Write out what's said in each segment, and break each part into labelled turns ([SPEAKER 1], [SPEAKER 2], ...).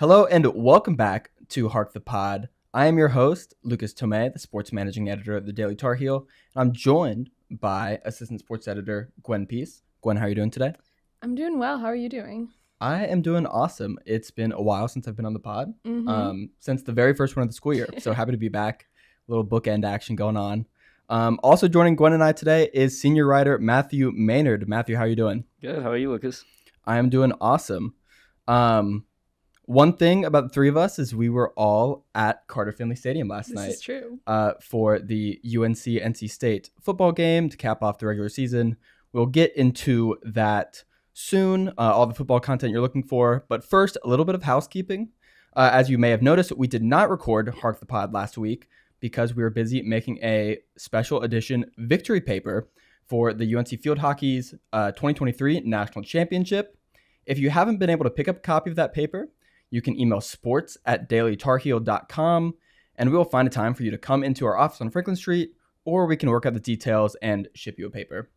[SPEAKER 1] Hello and welcome back to Hark the Pod. I am your host, Lucas Thomae, the sports managing editor of the Daily Tar Heel. And I'm joined by assistant sports editor Gwen. Gwen, how are you doing today?
[SPEAKER 2] I'm doing well. How are you doing?
[SPEAKER 1] I am doing awesome. It's been a while since I've been on the pod, since the very first one of the school year. So happy to be back. A little bookend action going on. Also joining Gwen and I today is senior writer Matthew Maynard. Matthew, how are you doing?
[SPEAKER 3] Good. How are you, Lucas?
[SPEAKER 1] I am doing awesome. One thing about the three of us is we were all at Carter Finley Stadium last night.
[SPEAKER 2] This is true.
[SPEAKER 1] For the UNC-NC State football game to cap off the regular season. We'll get into that soon, all the football content you're looking for. But first, a little bit of housekeeping. As you may have noticed, we did not record Hark the Pod last week because we were busy making a special edition victory paper for the UNC Field Hockey's 2023 National Championship. If you haven't been able to pick up a copy of that paper, you can email sports@dailytarheel.com, and we will find a time for you to come into our office on Franklin Street, or we can work out the details and ship you a paper.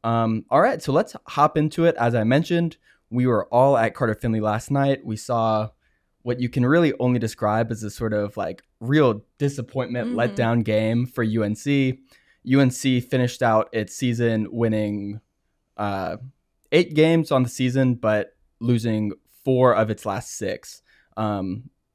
[SPEAKER 1] All right, so let's hop into it. As I mentioned, we were all at Carter Finley last night. We saw what you can really only describe as a sort of like real disappointment, letdown game for UNC. UNC finished out its season winning 8 games on the season, but losing 4 of its last 6.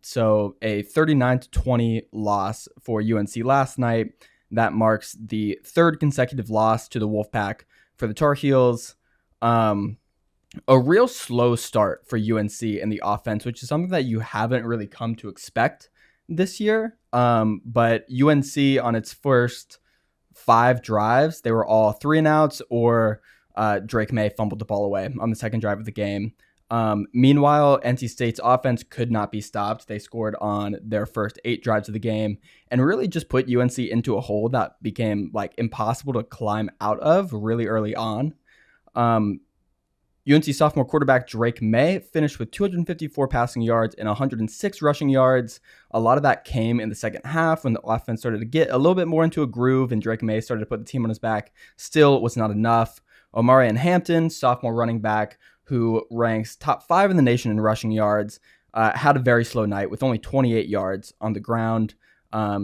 [SPEAKER 1] So a 39-20 loss for UNC last night. That marks the 3rd consecutive loss to the Wolfpack for the Tar Heels. A real slow start for UNC in the offense, which is something that you haven't really come to expect this year. But UNC on its first 5 drives, they were all 3-and-outs, or Drake May fumbled the ball away on the second drive of the game. Meanwhile, NC State's offense could not be stopped. They scored on their first 8 drives of the game and really just put UNC into a hole that became like impossible to climb out of really early on. UNC sophomore quarterback Drake May finished with 254 passing yards and 106 rushing yards. A lot of that came in the second half when the offense started to get a little bit more into a groove and Drake May started to put the team on his back. Still was not enough. Omarion Hampton, sophomore running back, who ranks top 5 in the nation in rushing yards, had a very slow night with only 28 yards on the ground.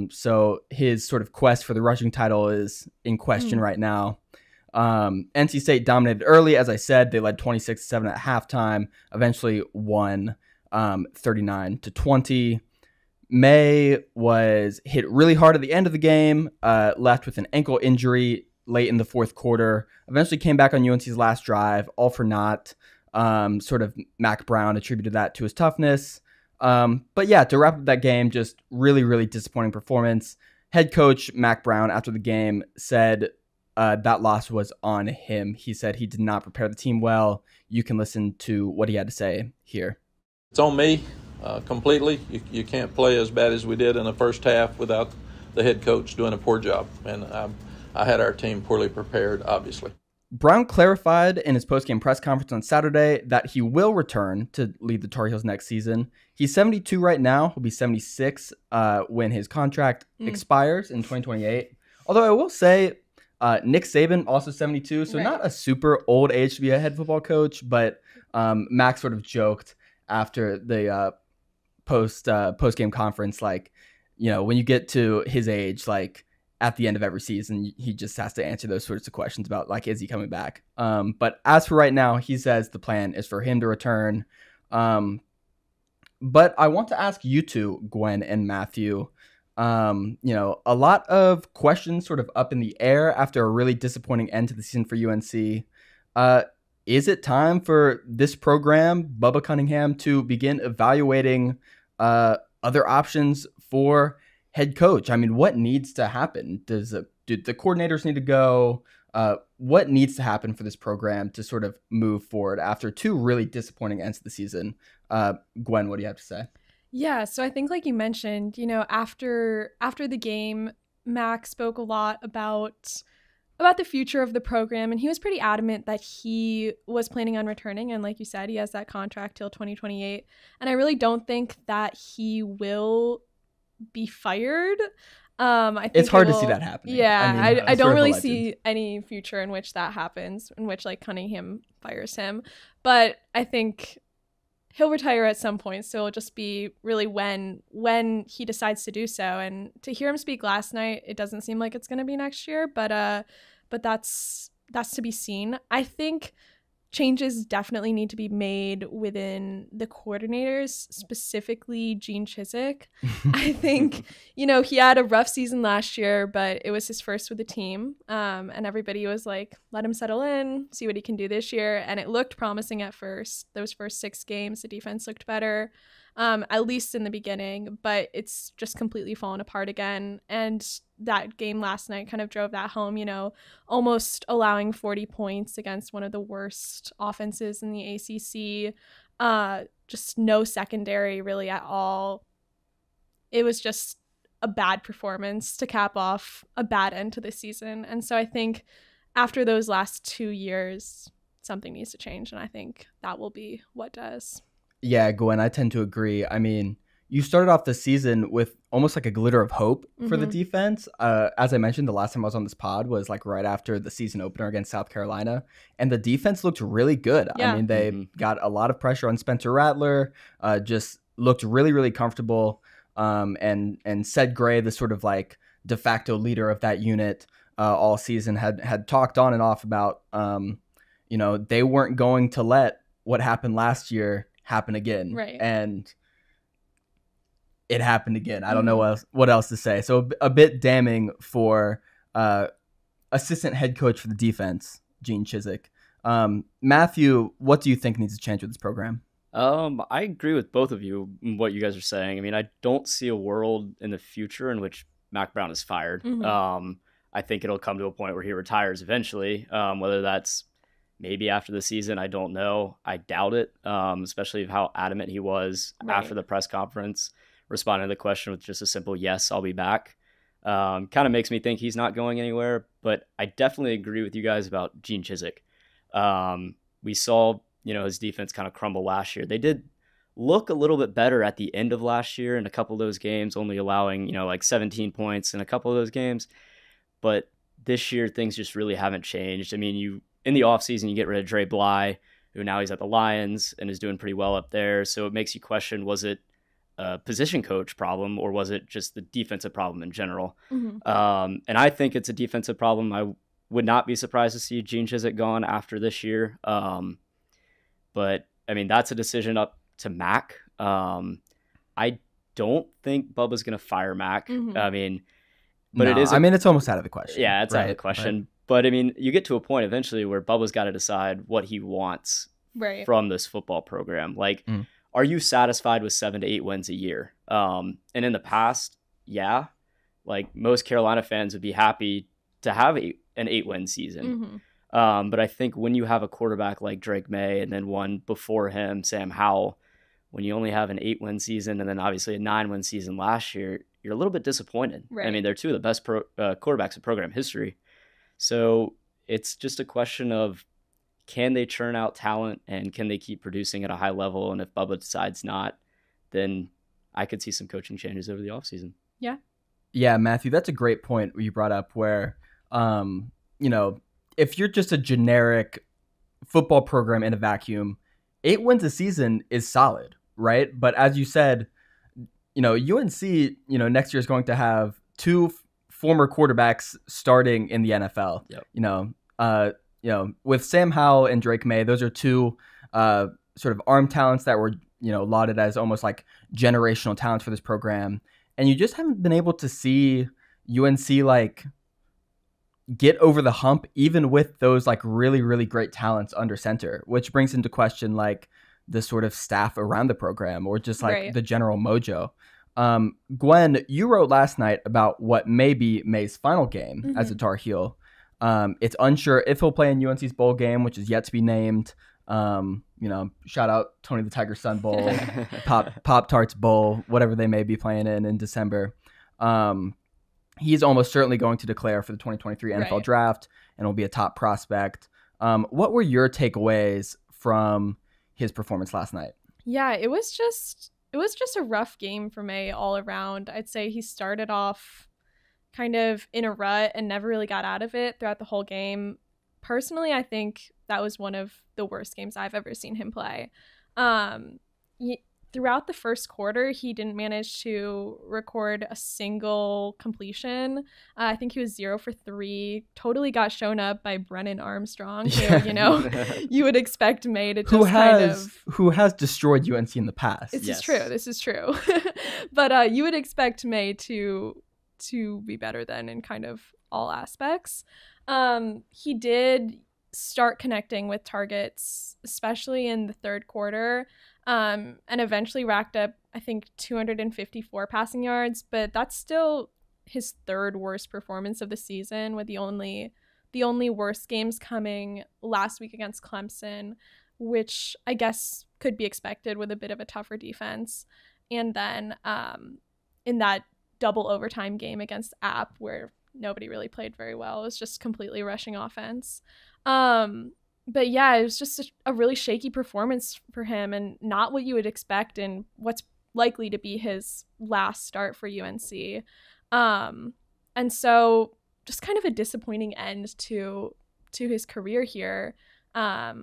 [SPEAKER 1] So his sort of quest for the rushing title is in question right now. NC State dominated early. As I said, they led 26-7 at halftime, eventually won 39-20. May was hit really hard at the end of the game, left with an ankle injury late in the 4th quarter, eventually came back on UNC's last drive, all for naught. Sort of Mac Brown attributed that to his toughness. But yeah, to wrap up that game, just really, really disappointing performance. Head coach Mac Brown, after the game, said that loss was on him. He said he did not prepare the team well. You can listen to what he had to say here.
[SPEAKER 4] It's on me completely. You can't play as bad as we did in the first half without the head coach doing a poor job. And I had our team poorly prepared, obviously.
[SPEAKER 1] Brown clarified in his postgame press conference on Saturday that he will return to lead the Tar Heels next season. He's 72 right now. He'll be 76 when his contract expires in 2028. Although I will say Nick Saban, also 72, so not a super old age to be a head football coach, but Max sort of joked after the post-game conference, like, you know, when you get to his age, like, at the end of every season, he just has to answer those sorts of questions about, like, is he coming back? But as for right now, he says the plan is for him to return. But I want to ask you two, Gwen and Matthew, you know, a lot of questions sort of up in the air after a really disappointing end to the season for UNC. Is it time for this program, Bubba Cunningham, to begin evaluating other options for head coach? I mean, what needs to happen? Do the coordinators need to go? What needs to happen for this program to sort of move forward after 2 really disappointing ends to the season? Gwen, what do you have to say?
[SPEAKER 2] Yeah, so I think like you mentioned, you know, after the game, Max spoke a lot about the future of the program, and he was pretty adamant that he was planning on returning, and like you said, he has that contract till 2028, and I really don't think that he will be fired. I think
[SPEAKER 1] it's hard to see that happening.
[SPEAKER 2] Yeah, I don't really see any future in which that happens, in which like Cunningham fires him. But I think he'll retire at some point. So it'll just be really when he decides to do so. And to hear him speak last night, it doesn't seem like it's going to be next year, but that's to be seen. I think changes definitely need to be made within the coordinators, specifically Gene Chizik. I think, he had a rough season last year, but it was his first with the team. And everybody was like, let him settle in, see what he can do this year. And it looked promising at first. Those first 6 games, the defense looked better, at least in the beginning, but it's just completely fallen apart again. And that game last night kind of drove that home, almost allowing 40 points against one of the worst offenses in the ACC. Just no secondary really at all. It was just a bad performance to cap off a bad end to the season. And so I think after those last 2 years, something needs to change. And I think that will be what does.
[SPEAKER 1] Yeah, Gwen, I tend to agree. I mean, you started off the season with almost like a glitter of hope for the defense. As I mentioned, the last time I was on this pod was like right after the season opener against South Carolina. And the defense looked really good. Yeah. I mean, they got a lot of pressure on Spencer Rattler, just looked really, really comfortable. And Ced Gray, the sort of like de facto leader of that unit all season, had talked on and off about, they weren't going to let what happened last year happen again.
[SPEAKER 2] Right.
[SPEAKER 1] And it happened again. I don't know what else to say. So a bit damning for assistant head coach for the defense, Gene Chizik. Matthew, what do you think needs to change with this program?
[SPEAKER 3] I agree with both of you, what you guys are saying. I mean, I don't see a world in the future in which Mac Brown is fired. I think it'll come to a point where he retires eventually, whether that's maybe after the season, I don't know. I doubt it, especially how adamant he was after the press conference, responding to the question with just a simple, yes, I'll be back. Kind of makes me think he's not going anywhere, but I definitely agree with you guys about Gene Chizik. We saw, his defense kind of crumble last year. They did look a little bit better at the end of last year in a couple of those games, only allowing, like 17 points in a couple of those games. But this year, things just really haven't changed. I mean, in the offseason, you get rid of Dre Bly, who now he's at the Lions and is doing pretty well up there. So it makes you question, was it a position coach problem or was it just the defensive problem in general? And I think it's a defensive problem. I would not be surprised to see Gene Chizik gone after this year. But, I mean, that's a decision up to Mac. I don't think Bubba's going to fire Mac. I mean, but it is.
[SPEAKER 1] It's almost out of the question.
[SPEAKER 3] Yeah, it's out of the question. Right. But, I mean, you get to a point eventually where Bubba's got to decide what he wants from this football program. Like, are you satisfied with 7 to 8 wins a year? And in the past, yeah. Like, most Carolina fans would be happy to have an 8-win season. But I think when you have a quarterback like Drake May and then one before him, Sam Howell, when you only have an 8-win season and then obviously a 9-win season last year, you're a little bit disappointed. I mean, they're two of the best quarterbacks in program history. So it's just a question of, can they churn out talent and can they keep producing at a high level? And if Bubba decides not, then I could see some coaching changes over the offseason.
[SPEAKER 1] Yeah, Matthew, that's a great point you brought up where, if you're just a generic football program in a vacuum, 8 wins a season is solid, right? But as you said, UNC, next year is going to have 2 former quarterbacks starting in the NFL. With Sam Howell and Drake May, those are 2 sort of arm talents that were, lauded as almost like generational talents for this program. And you just haven't been able to see UNC like get over the hump, even with those like really, really great talents under center, which brings into question like the sort of staff around the program or just like the general mojo. Gwen, you wrote last night about what may be May's final game as a Tar Heel. It's unsure if he'll play in UNC's bowl game, which is yet to be named. Shout out Tony the Tiger Sun Bowl, Pop Tarts Bowl, whatever they may be playing in December. He's almost certainly going to declare for the 2023 NFL draft and will be a top prospect. What were your takeaways from his performance last night?
[SPEAKER 2] Yeah, it was just a rough game for May all around. I'd say he started off kind of in a rut and never really got out of it throughout the whole game. Personally, I think that was one of the worst games I've ever seen him play. throughout the first quarter, he didn't manage to record a single completion. I think he was 0 for 3. Totally got shown up by Brennan Armstrong, who, you would expect May to just
[SPEAKER 1] who has destroyed UNC in the past.
[SPEAKER 2] This is true. But you would expect May to be better than in kind of all aspects. He did start connecting with targets, especially in the third quarter. And eventually racked up, I think, 254 passing yards, but that's still his third worst performance of the season, with the only worst games coming last week against Clemson, which I guess could be expected with a bit of a tougher defense. And then in that double overtime game against App, where nobody really played very well, it was just completely rushing offense. But yeah, it was just a really shaky performance for him, and not what you would expect in what's likely to be his last start for UNC. And so just kind of a disappointing end to his career here. I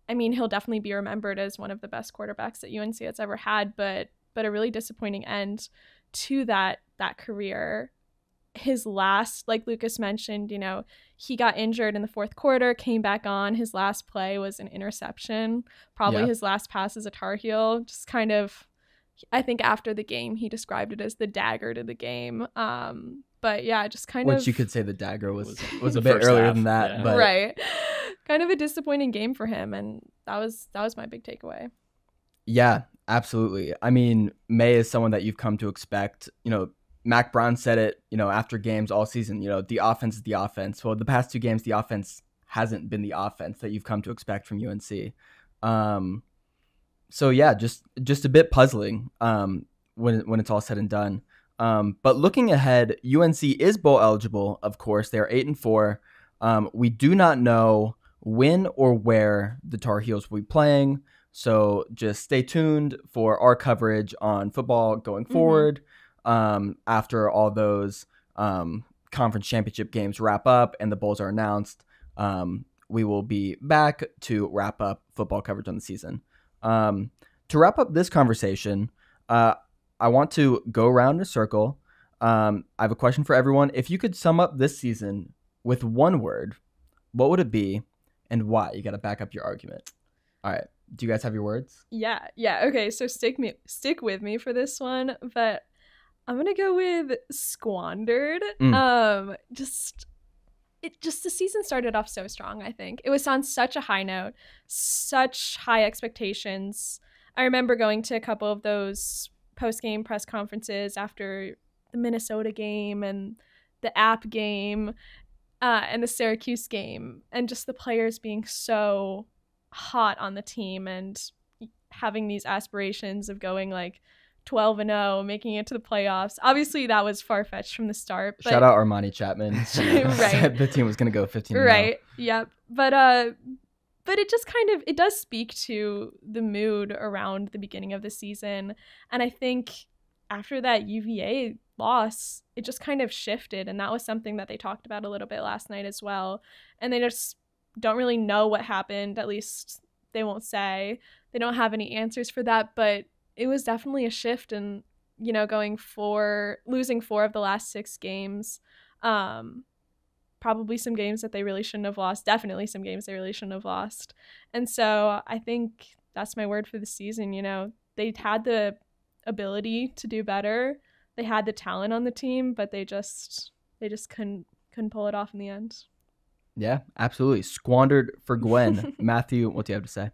[SPEAKER 2] mean, he'll definitely be remembered as one of the best quarterbacks that UNC has ever had, but a really disappointing end to that career. His last, like Lucas mentioned, he got injured in the fourth quarter, came back on. His last play was an interception, probably his last pass as a Tar Heel. Just kind of, I think after the game, he described it as the dagger to the game. But yeah, just kind of.
[SPEAKER 1] Which you could say the dagger was a bit earlier than that.
[SPEAKER 3] Yeah.
[SPEAKER 1] But
[SPEAKER 2] right. Kind of a disappointing game for him. And that was my big takeaway.
[SPEAKER 1] Yeah, absolutely. I mean, May is someone that you've come to expect. Mac Brown said it, after games all season, the offense is the offense. Well, the past 2 games, the offense hasn't been the offense that you've come to expect from UNC. So yeah, just a bit puzzling when it's all said and done. But looking ahead, UNC is bowl eligible, of course. They're 8-4. We do not know when or where the Tar Heels will be playing. So just stay tuned for our coverage on football going forward. After all those conference championship games wrap up and the bowls are announced, we will be back to wrap up football coverage on the season. To wrap up this conversation, I want to go around a circle. I have a question for everyone. If you could sum up this season with one word, what would it be and why? You got to back up your argument. All right. Do you guys have your words?
[SPEAKER 2] Yeah. Okay, so stick with me for this one, but I'm gonna go with squandered. Just the season started off so strong. I think it was on such a high note, such high expectations. I remember going to a couple of those post-game press conferences after the Minnesota game and the App game and the Syracuse game, and just the players being so hot on the team and having these aspirations of going like 12-0, making it to the playoffs. Obviously, that was far-fetched from the start. But
[SPEAKER 1] shout out Armani Chapman.
[SPEAKER 2] Right.
[SPEAKER 1] Said the team was going to go 15-0.
[SPEAKER 2] Right. Yep. But it just kind of, it does speak to the mood around the beginning of the season. And I think after that UVA loss, it just kind of shifted. And that was something that they talked about a little bit last night as well. And they just don't really know what happened. At least they won't say. They don't have any answers for that. But it was definitely a shift in, losing 4 of the last 6 games. Probably some games that they really shouldn't have lost. Definitely some games they really shouldn't have lost. And so I think that's my word for the season. They had the ability to do better. They had the talent on the team, but they just couldn't pull it off in the end.
[SPEAKER 1] Yeah, absolutely. Squandered for Gwen. Matthew, what do you have to say?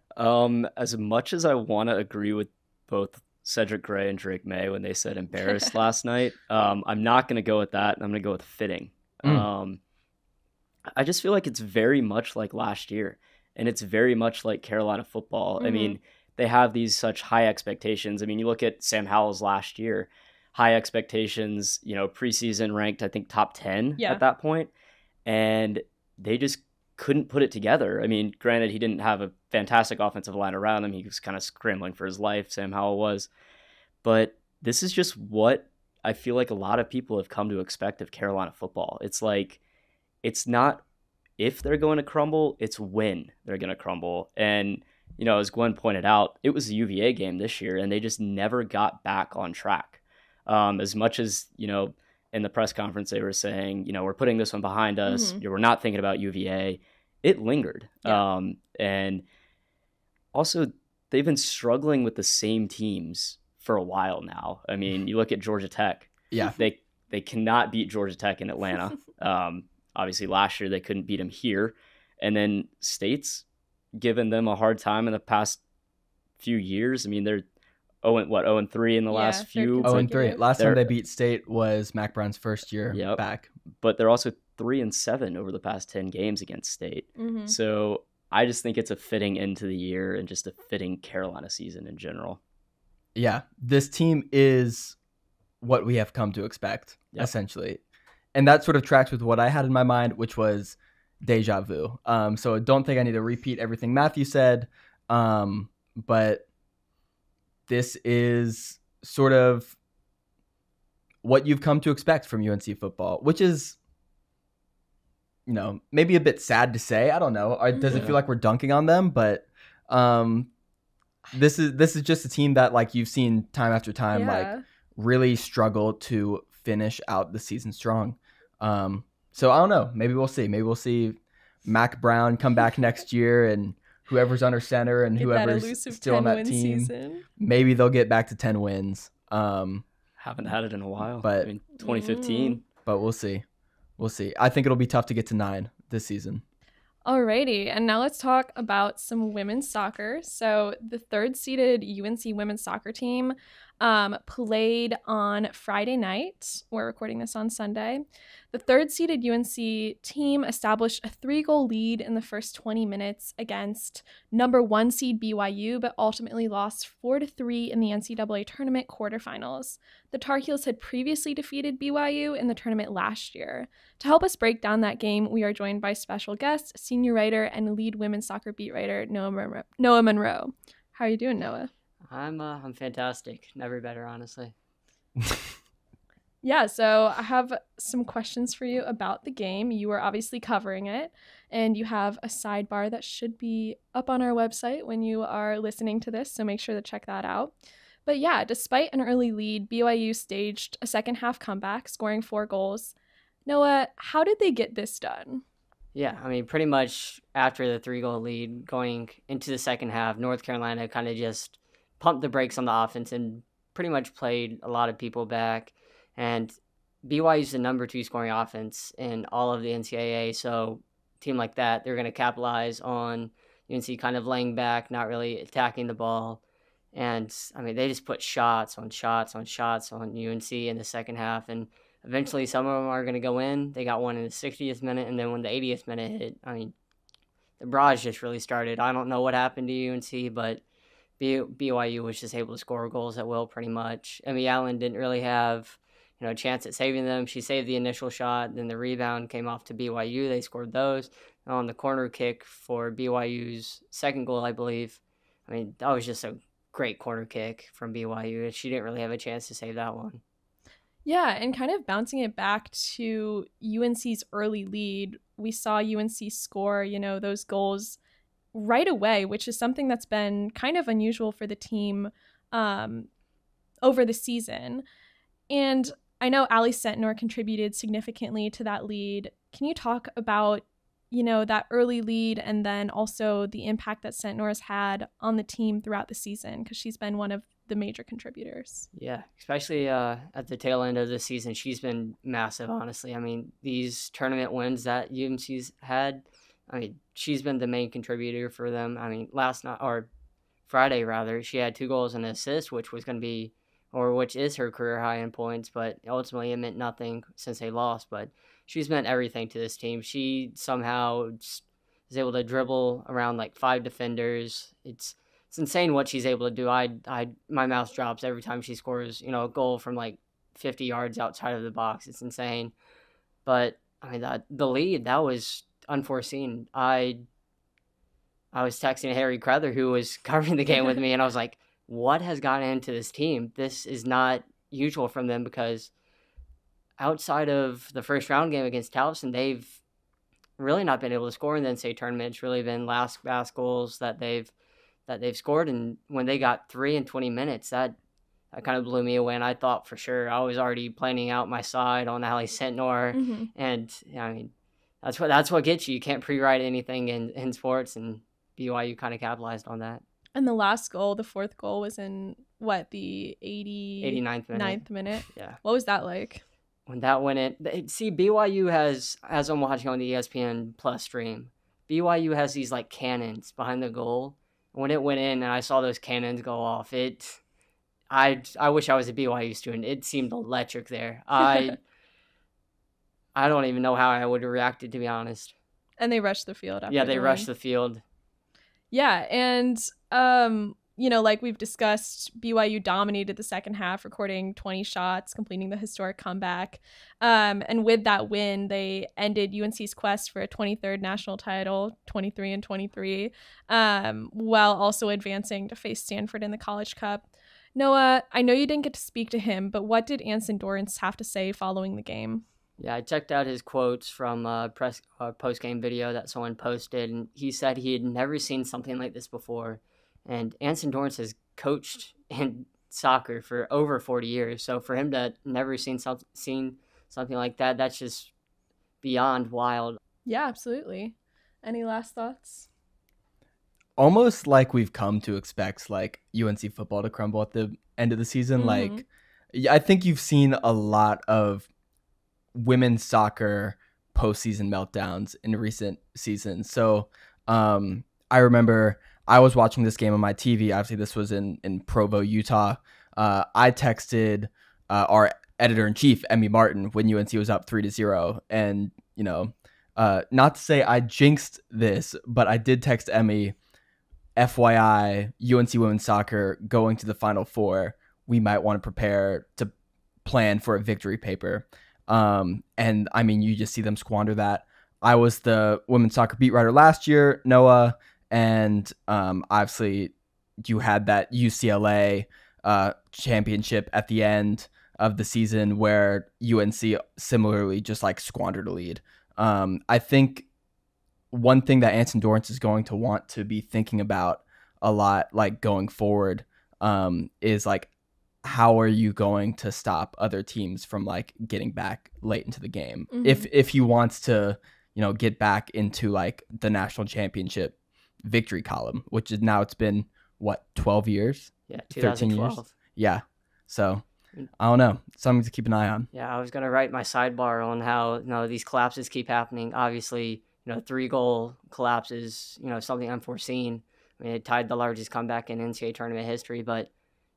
[SPEAKER 3] As much as I want to agree with both Cedric Gray and Drake May when they said embarrassed last night, I'm not going to go with that. I'm going to go with fitting. I just feel like it's very much like last year, and it's very much like Carolina football. I mean, they have these such high expectations. I mean, you look at Sam Howell's last year, high expectations, preseason ranked, I think, top 10 at that point, and they just couldn't put it together. I mean, granted, he didn't have a fantastic offensive line around him. He was kind of scrambling for his life, Sam Howell was. But this is just what I feel like a lot of people have come to expect of Carolina football. It's like, it's not if they're going to crumble, it's when they're going to crumble. And as Gwen pointed out, it was a UVA game this year, and they just never got back on track. As much as, in the press conference, they were saying, we're putting this one behind us. We're not thinking about UVA. It lingered.
[SPEAKER 2] Yeah.
[SPEAKER 3] And also, they've been struggling with the same teams for a while now. I mean, you look at Georgia Tech.
[SPEAKER 1] Yeah.
[SPEAKER 3] They cannot beat Georgia Tech in Atlanta. Obviously, last year they couldn't beat them here. And then State's given them a hard time in the past few years. I mean, they're 0-3 in the last few.
[SPEAKER 1] 0-3. Last time they beat State was Mac Brown's first year back.
[SPEAKER 3] But they're also 3-7 over the past 10 games against State. So I just think it's a fitting end to the year and just a fitting Carolina season in general.
[SPEAKER 1] Yeah, this team is what we have come to expect, essentially. And that sort of tracks with what I had in my mind, which was deja vu. So I don't think I need to repeat everything Matthew said, but this is sort of what you've come to expect from UNC football, which is, maybe a bit sad to say. I don't know. Does it feel like we're dunking on them? But this is just a team that, like, you've seen time after time, like, really struggle to finish out the season strong. So I don't know. Maybe we'll see. Maybe we'll see Mac Brown come back next year, and whoever's under center and whoever's still on that team, season. Maybe they'll get back to 10 wins.
[SPEAKER 3] Haven't had it in a while.
[SPEAKER 1] But
[SPEAKER 3] 2015.
[SPEAKER 1] But we'll see. We'll see. I think it'll be tough to get to 9 this season.
[SPEAKER 2] Alrighty, and now let's talk about some women's soccer. So the third-seeded UNC women's soccer team played on Friday night. We're recording this on Sunday. The third-seeded UNC team established a 3-goal lead in the first 20 minutes against number 1 seed BYU, but ultimately lost 4-3 in the NCAA tournament quarterfinals. The Tar Heels had previously defeated BYU in the tournament last year. To help us break down that game, we are joined by special guest, senior writer, and lead women's soccer beat writer Noah Monroe. How are you doing, Noah?
[SPEAKER 5] I'm fantastic. Never better, honestly.
[SPEAKER 2] Yeah, so I have some questions for you about the game. You are obviously covering it, and you have a sidebar that should be up on our website when you are listening to this, so make sure to check that out. But yeah, despite an early lead, BYU staged a second half comeback, scoring 4 goals. Noah, how did they get this done?
[SPEAKER 5] Yeah, I mean, pretty much after the 3-goal lead, going into the second half, North Carolina kind of just pumped the brakes on the offense and pretty much played a lot of people back. And BYU is the number 2 scoring offense in all of the NCAA, so a team like that, they're going to capitalize on UNC kind of laying back, not really attacking the ball. And, I mean, they just put shots on shots on shots on UNC in the second half, and eventually some of them are going to go in. They got one in the 60th minute, and then when the 80th minute hit, I mean, the barrage just really started. I don't know what happened to UNC, but BYU was just able to score goals at will pretty much. Emmy Allen didn't really have a chance at saving them. She saved the initial shot, then the rebound came off to BYU. They scored those. And on the corner kick for BYU's second goal, I believe, I mean, that was just a great corner kick from BYU. She didn't really have a chance to save that one.
[SPEAKER 2] Yeah, and kind of bouncing it back to UNC's early lead, we saw UNC score, those goals right away, which is something that's been kind of unusual for the team over the season. And I know Ali Sentnor contributed significantly to that lead. Can you talk about, that early lead and then also the impact that Sentnor has had on the team throughout the season? Because she's been one of the major contributors.
[SPEAKER 5] Yeah, especially at the tail end of the season, she's been massive, honestly. I mean, these tournament wins that UNC's had, I mean, she's been the main contributor for them. I mean, Friday, she had 2 goals and an assist, which is her career high in points, but ultimately it meant nothing since they lost. But she's meant everything to this team. She somehow is able to dribble around like 5 defenders. It's insane what she's able to do. My mouth drops every time she scores, a goal from like 50 yards outside of the box. It's insane. But I mean, the lead, that was unforeseen. I was texting Harry Crowther, who was covering the game with me, and I was like, what has gotten into this team? This is not usual from them, because outside of the first round game against Towson, they've really not been able to score in the NCAA tournament. It's really been last goals that they've that they've scored. And when they got 3 in 20 minutes, that kind of blew me away. And I thought for sure I was already planning out my side on Ali Sentnor. And I mean, that's what gets you. You can't pre-write anything in sports, and BYU kind of capitalized on that.
[SPEAKER 2] And the last goal, the fourth goal, was in the
[SPEAKER 5] 89th
[SPEAKER 2] minute.
[SPEAKER 5] Yeah.
[SPEAKER 2] What was that like?
[SPEAKER 5] When that went in, see, BYU has, as I'm watching on the ESPN Plus stream, BYU has these like cannons behind the goal. When it went in and I saw those cannons go off, I wish I was a BYU student. It seemed electric there. I don't even know how I would have reacted, to be honest.
[SPEAKER 2] And they rushed the field after.
[SPEAKER 5] Yeah, they rushed the field.
[SPEAKER 2] Yeah, and like we've discussed, BYU dominated the second half, recording 20 shots, completing the historic comeback. And with that win, they ended UNC's quest for a 23rd national title, 23-23, while also advancing to face Stanford in the College Cup. Noah, I know you didn't get to speak to him, but what did Anson Dorrance have to say following the game?
[SPEAKER 5] Yeah, I checked out his quotes from a post-game video that someone posted, and he said he had never seen something like this before. And Anson Dorrance has coached in soccer for over 40 years, so for him to never seen something like that, that's just beyond wild.
[SPEAKER 2] Yeah, absolutely. Any last thoughts?
[SPEAKER 1] Almost like we've come to expect like UNC football to crumble at the end of the season. Like, I think you've seen a lot of women's soccer postseason meltdowns in recent seasons. So I remember I was watching this game on my TV. Obviously, this was in Provo, Utah. I texted our editor-in-chief, Emmy Martin, when UNC was up 3-0. And, not to say I jinxed this, but I did text Emmy, FYI, UNC women's soccer going to the Final Four. We might want to prepare to plan for a victory paper. And I mean, you just see them squander that. I was the women's soccer beat writer last year, Noah, and obviously you had that UCLA championship at the end of the season where UNC similarly just like squandered a lead. I think one thing that Anson Dorrance is going to want to be thinking about a lot, like going forward, is like, how are you going to stop other teams from like getting back late into the game? If he wants to, get back into like the national championship victory column, which is now, it's been what, 12 years?
[SPEAKER 5] Yeah,
[SPEAKER 1] 13 years. Yeah. So I don't know. Something to keep an eye on.
[SPEAKER 5] Yeah, I was going to write my sidebar on how, these collapses keep happening. Obviously, 3-goal collapses, something unforeseen. I mean, it tied the largest comeback in NCAA tournament history, but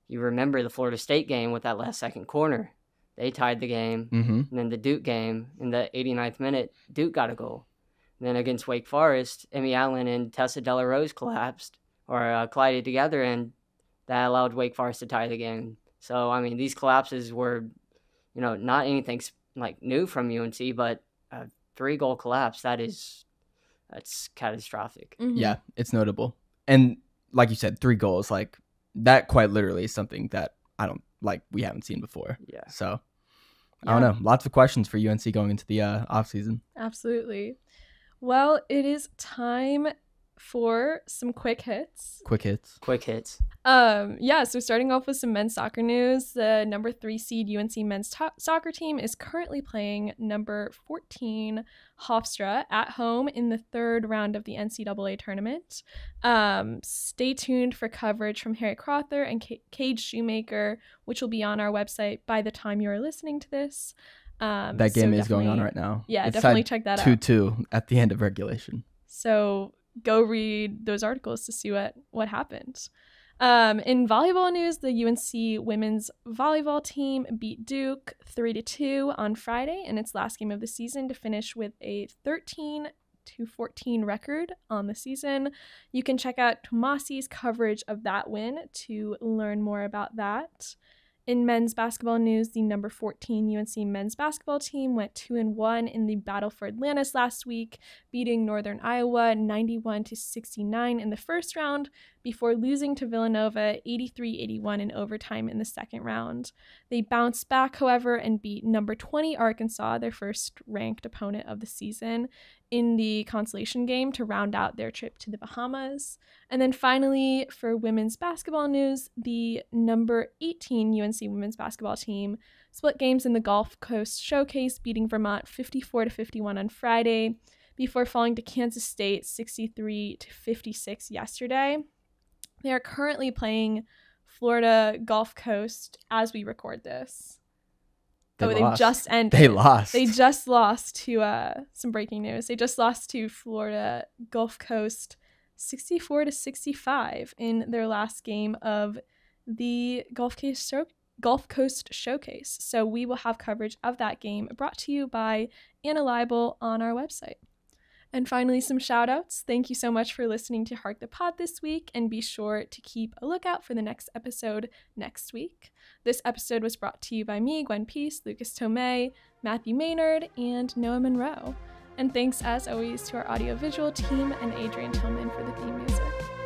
[SPEAKER 5] you remember the Florida State game with that last second corner. They tied the game. And then the Duke game, in the 89th minute, Duke got a goal. And then against Wake Forest, Emmy Allen and Tessa Della Rose collided together, and that allowed Wake Forest to tie the game. So, I mean, these collapses were, not anything like new from UNC, but a 3-goal collapse, that's catastrophic.
[SPEAKER 1] Yeah, it's notable. And like you said, 3 goals, like that quite literally is something that we haven't seen before.
[SPEAKER 5] Yeah.
[SPEAKER 1] So I don't know. Lots of questions for UNC going into the off season.
[SPEAKER 2] Absolutely. Well, it is time for some quick hits.
[SPEAKER 1] Quick hits.
[SPEAKER 2] So starting off with some men's soccer news, the number 3 seed UNC men's soccer team is currently playing number 14 Hofstra at home in the 3rd round of the NCAA tournament. Stay tuned for coverage from Harry Crother and Cade Shoemaker, which will be on our website by the time you are listening to this.
[SPEAKER 1] That game is going on right now.
[SPEAKER 2] Yeah,
[SPEAKER 1] it's
[SPEAKER 2] definitely check that out.
[SPEAKER 1] 2-2 at the end of regulation.
[SPEAKER 2] So go read those articles to see what happened. In volleyball news, the UNC women's volleyball team beat Duke 3-2 on Friday in its last game of the season to finish with a 13-14 record on the season. You can check out Tomasi's coverage of that win to learn more about that. In men's basketball news, the number 14 UNC men's basketball team went 2-1 in the Battle for Atlantis last week, beating Northern Iowa 91-69 in the first round before losing to Villanova 83-81 in overtime in the second round. They bounced back, however, and beat number 20 Arkansas, their first-ranked opponent of the season, in the consolation game to round out their trip to the Bahamas. And then finally, for women's basketball news, the number 18 UNC women's basketball team split games in the Gulf Coast Showcase, beating Vermont 54-51 on Friday, before falling to Kansas State 63-56 yesterday. They are currently playing Florida Gulf Coast as we record this. They just ended.
[SPEAKER 1] They lost.
[SPEAKER 2] They just lost to some breaking news. They just lost to Florida Gulf Coast 64-65 in their last game of the Gulf Coast Showcase. So we will have coverage of that game brought to you by Anna Leibel on our website. And finally, some shout outs. Thank you so much for listening to Hark the Pod this week, and be sure to keep a lookout for the next episode next week. This episode was brought to you by me, Gwen Peace, Lucas Thomae, Matthew Maynard, and Noah Monroe. And thanks, as always, to our audiovisual team and Adrian Tillman for the theme music.